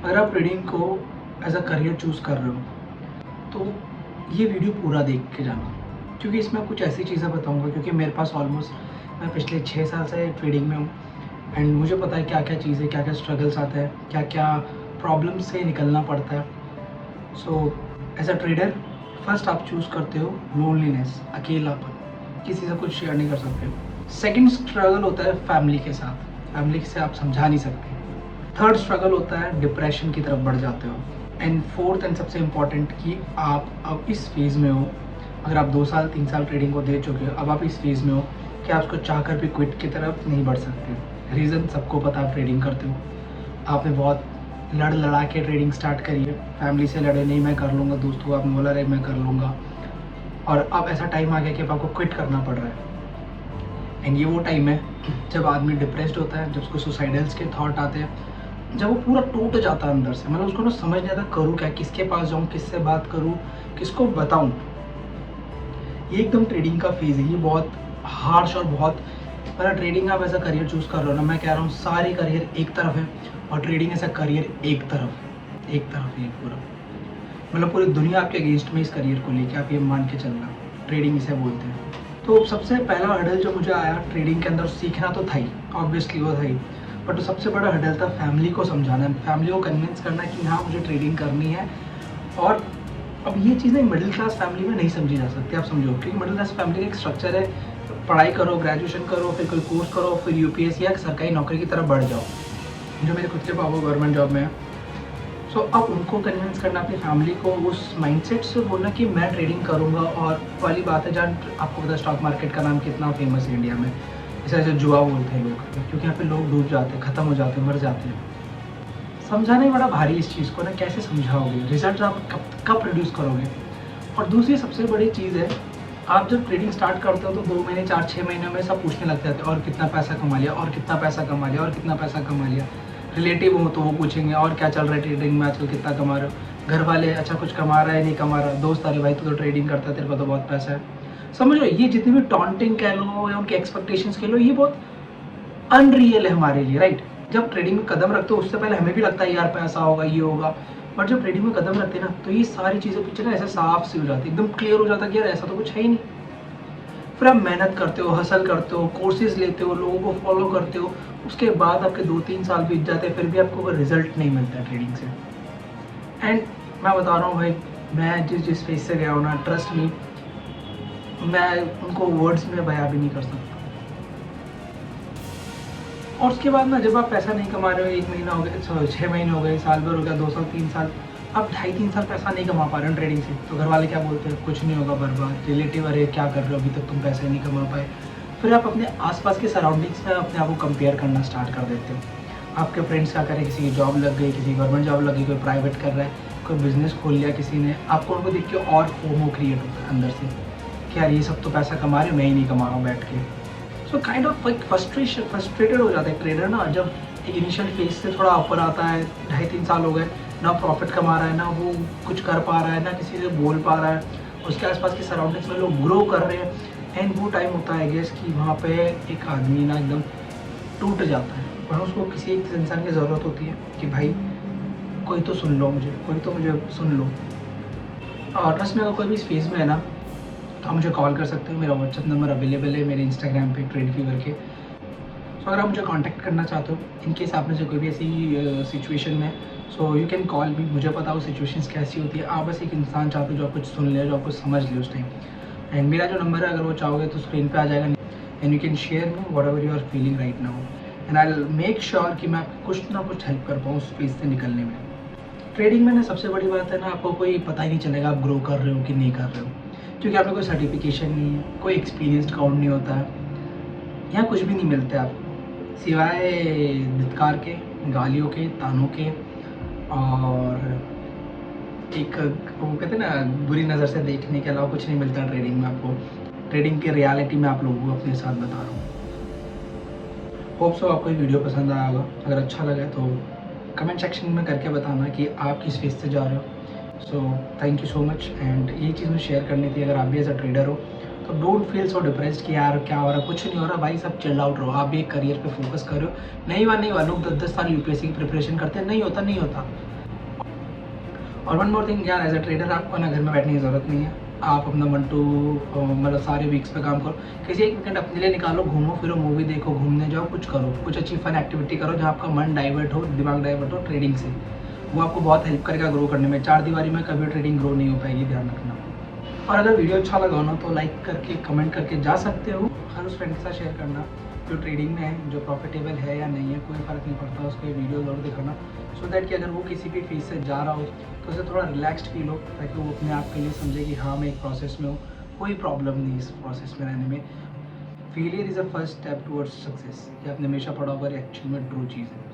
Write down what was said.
अगर आप ट्रेडिंग को एज अ करियर चूज़ कर रहे हो तो ये वीडियो पूरा देख के जाना, क्योंकि इसमें कुछ ऐसी चीज़ें बताऊंगा क्योंकि मेरे पास ऑलमोस्ट मैं पिछले 6 साल से ट्रेडिंग में हूँ। एंड मुझे पता है क्या क्या चीज़ें, क्या क्या स्ट्रगल्स आते हैं, क्या क्या प्रॉब्लम से निकलना पड़ता है। So as a trader first आप चूज़ करते हो लोनलीनेस, अकेलापन, किसी से कुछ शेयर नहीं कर सकते। सेकंड स्ट्रगल होता है फैमिली के साथ, फैमिली से आप समझा नहीं सकते। थर्ड स्ट्रगल होता है डिप्रेशन की तरफ बढ़ जाते हो। एंड फोर्थ एंड सबसे इम्पॉर्टेंट कि आप अब इस फेज़ में हो, अगर आप 2 साल 3 साल ट्रेडिंग को दे चुके हो, अब आप इस फेज़ में हो कि आप उसको चाह कर भी क्विट की तरफ नहीं बढ़ सकते। रीज़न सबको पता, आप ट्रेडिंग करते हो, आपने बहुत लड़ लड़ा के ट्रेडिंग स्टार्ट करी है, फैमिली से लड़े, नहीं मैं कर लूँगा, दोस्तों आपने बोला रहे मैं कर लूँगा, और अब ऐसा टाइम आ गया कि अब आपको क्विट करना पड़ रहा है। एंड ये वो टाइम है जब आदमी डिप्रेस्ड होता है, जब उसको सुसाइडल्स के थॉट आते हैं, जब वो पूरा टूट जाता है अंदर से, मतलब उसको ना समझ नहीं आता करूँ क्या, किसके पास जाऊँ, किससे बात करूँ, किसको बताऊँ। ये एकदम ट्रेडिंग का फेज़ है, ये बहुत हार्श और बहुत, मतलब ट्रेडिंग आप ऐसा करियर चूज़ कर रहे हो ना, मैं कह रहा हूँ सारे करियर एक तरफ है और ट्रेडिंग ऐसा करियर एक तरफ है पूरा, मतलब पूरी दुनिया आपके अगेंस्ट में इस करियर को लेके, आप ये मान के चलना, ट्रेडिंग इसे बोलते हैं। तो सबसे पहला हर्डल जो मुझे आया ट्रेडिंग के अंदर, सीखना तो था ही, ऑब्वियसली वो था ही, बट तो सबसे बड़ा हर्डल था फैमिली को समझाना, फैमिली को कन्विंस करना कि हाँ मुझे ट्रेडिंग करनी है। और अब ये चीज़ें मिडिल क्लास फैमिली में नहीं समझी जा सकती, आप समझो, क्योंकि मिडिल क्लास फैमिली का एक स्ट्रक्चर है, पढ़ाई करो, ग्रेजुएशन करो, फिर कोई कोर्स करो, फिर यूपीएससी या सरकारी नौकरी की तरफ बढ़ जाओ। जो मेरे खुद के पापा गवर्नमेंट जॉब में है। सो अब उनको कन्विंस करना, अपनी फैमिली को उस माइंडसेट से बोलना कि मैं ट्रेडिंग करूंगा। और वाली बात है, जहाँ आपको पता है स्टॉक मार्केट का नाम कितना फेमस है इंडिया में, इसे ऐसे जुआ बोलते हैं लोग, क्योंकि यहाँ पे लोग डूब जाते हैं, ख़त्म हो जाते हैं, मर जाते हैं। समझाना ही बड़ा भारी इस चीज़ को ना, कैसे समझाओगे, रिजल्ट आप कब कब प्रोड्यूस करोगे। और दूसरी सबसे बड़ी चीज़ है, आप जब ट्रेडिंग स्टार्ट करते हो तो 2 महीने 4 6 महीने में सब पूछने लग जाते हैं, और कितना पैसा कमा लिया, और कितना पैसा कमा लिया, और कितना पैसा कमा लिया। रिलेटिव हो तो वो पूछेंगे और क्या चल रहा है ट्रेडिंग में आजकल, कितना कमा रहे हो। घर वाले अच्छा कुछ कमा रहा है नहीं कमा रहा, दोस्त अरे भाई तू तो ट्रेडिंग करता है, तेरे को तो बहुत पैसा है। समझ लो, ये जितनी भी टॉन्टिंग कह लो या उनके एक्सपेक्टेशंस कह लो, ये बहुत अनरियल है हमारे लिए, राइट। जब ट्रेडिंग में कदम रखते हो उससे पहले हमें भी लगता है यार पैसा होगा, ये होगा, बट जब ट्रेडिंग में कदम रखते हैं ना, तो ये सारी चीज़ें पीछे ना ऐसे साफ सी हो जाती है, एकदम क्लियर हो जाता है कि यार ऐसा तो कुछ है ही नहीं। फिर आप मेहनत करते हो, हसल करते हो, कोर्सेज लेते हो, लोगों को फॉलो करते हो, उसके बाद आपके 2 3 साल बीत जाते हैं, फिर भी आपको कोई रिजल्ट नहीं मिलता है ट्रेडिंग से। एंड मैं बता रहा हूँ भाई, मैं जिस फेज से गया हूँ ना, ट्रस्ट मी, मैं उनको वर्ड्स में बयां भी नहीं कर सकता। और उसके बाद ना, जब आप पैसा नहीं कमा रहे हो, 1 महीना हो गया, 6 महीने हो गए, साल भर हो गया, 2 साल 3 साल, आप 2.5 3 साल पैसा नहीं कमा पा रहे हो ट्रेडिंग से, तो घर वाले क्या बोलते हैं, कुछ नहीं होगा बर्बाद। रिलेटिव, अरे क्या कर रहे हो, अभी तक तुम पैसे नहीं कमा पाए। फिर आप अपने आसपास के सराउंडिंग्स में अपने आप को कंपेयर करना स्टार्ट कर देते हो। आपके फ्रेंड्स क्या करें, किसी की जॉब लग गई, किसी गवर्नमेंट जॉब लग गई, कोई प्राइवेट कर रहा है, कोई बिजनेस खोल लिया किसी ने, आपको उनको देख के और फोमो क्रिएट होता है अंदर से कि यार ये सब तो पैसा कमा रहे, मैं ही नहीं कमा रहा हूँ बैठ के। So kind of like frustrated हो जाता है ट्रेडर ना, जब एक इनिशियल फेज से थोड़ा ऊपर आता है, 2.5 3 साल हो गए, ना प्रॉफिट कमा रहा है, ना वो कुछ कर पा रहा है, ना किसी से बोल पा रहा है, उसके आसपास की सराउंडिंग्स में लोग ग्रो कर रहे हैं। एंड वो टाइम होता है गेस कि वहाँ पे एक आदमी ना एकदम टूट जाता है, और उसको किसी एक इंसान की ज़रूरत होती है कि भाई कोई तो सुन लो मुझे, कोई तो मुझे सुन लो। और ट्रस्ट में अगर कोई भी इस फेज़ में है ना, तो आप मुझे कॉल कर सकते हो, मेरा व्हाट्सअप नंबर अवेलेबल है मेरे इंस्टाग्राम पे ट्रेड फीवर के। सो अगर आप मुझे कांटेक्ट करना चाहते हो, इन केस आप में से कोई भी ऐसी सिचुएशन में, सो यू कैन कॉल मी। मुझे पता हो सिचुएशंस कैसी होती है, आप बस एक इंसान चाहते हो जो आप कुछ सुन ले, जो आप कुछ समझ ले उस टाइम। एंड मेरा जो नंबर है, अगर वो चाहोगे तो स्क्रीन पे आ जाएगा, and you can share me whatever you are feeling right now, and I will make sure कि मैं आपको कुछ ना कुछ हेल्प कर पाऊँ उस फेज से निकलने में। ट्रेडिंग में ना सबसे बड़ी बात है ना, आपको कोई पता ही नहीं चलेगा आप ग्रो कर रहे हो कि नहीं कर रहे हो, क्योंकि आपका कोई सर्टिफिकेशन नहीं है, कोई एक्सपीरियंस्ड काउंट नहीं होता है, यहाँ कुछ भी नहीं मिलता है आपको सिवाय धिक्कार के, गालियों के, तानों के, और एक वो कहते हैं ना बुरी नज़र से देखने के अलावा कुछ नहीं मिलता ट्रेडिंग में आपको। ट्रेडिंग की रियलिटी में आप लोगों को अपने साथ बता रहा हूँ। होप सो आपको ये वीडियो पसंद आया होगा, अगर अच्छा लगा तो कमेंट सेक्शन में करके बताना कि आप किस फेज से जा रहे हो। So thank you so much, and ये चीज़ मुझे शेयर करनी थी। अगर आप भी एज अ ट्रेडर हो तो डोंट फील सो डिप्रेस्ड कि यार क्या हो रहा है, कुछ नहीं हो रहा भाई, सब चिल आउट रहो, आप भी एक करियर पे फोकस करो। नहीं हुआ लोग 10 10 साल यूपीएससी की प्रिपरेशन करते हैं, नहीं होता। और वन मोर थिंग यार, एज अ ट्रेडर आपको ना घर में बैठने की ज़रूरत नहीं है। आप अपना 1 टू मतलब सारे वीक्स पे काम करो, किसी एक वीकेंड अपने लिए निकालो, घूमो फिरो, मूवी देखो, घूमने जाओ, कुछ करो, कुछ अच्छी फन एक्टिविटी करो जहाँ आपका मन डाइवर्ट हो, दिमाग डाइवर्ट हो ट्रेडिंग से। वो आपको बहुत हेल्प करेगा ग्रो करने में। 4 दीवारी में कभी ट्रेडिंग ग्रो नहीं हो पाएगी, ध्यान रखना। और अगर वीडियो अच्छा लगा हो ना तो लाइक करके कमेंट करके जा सकते हो। हर उस फ्रेंड के साथ शेयर करना जो ट्रेडिंग में है, जो प्रॉफिटेबल है या नहीं है, कोई फ़र्क नहीं पड़ता, उसको ये वीडियो ज़रूर दिखाना, सो दैट कि अगर वो किसी भी फेज से जा रहा हो तो उसे थोड़ा रिलैक्स्ड फील हो, ताकि वो अपने आप के लिए समझे कि हाँ मैं एक प्रोसेस में हूँ, कोई प्रॉब्लम नहीं इस प्रोसेस में रहने में। Failure is a first step towards success. ये आपने हमेशा पढ़ा होगा, एक्चुअल में ट्रू चीज़ है।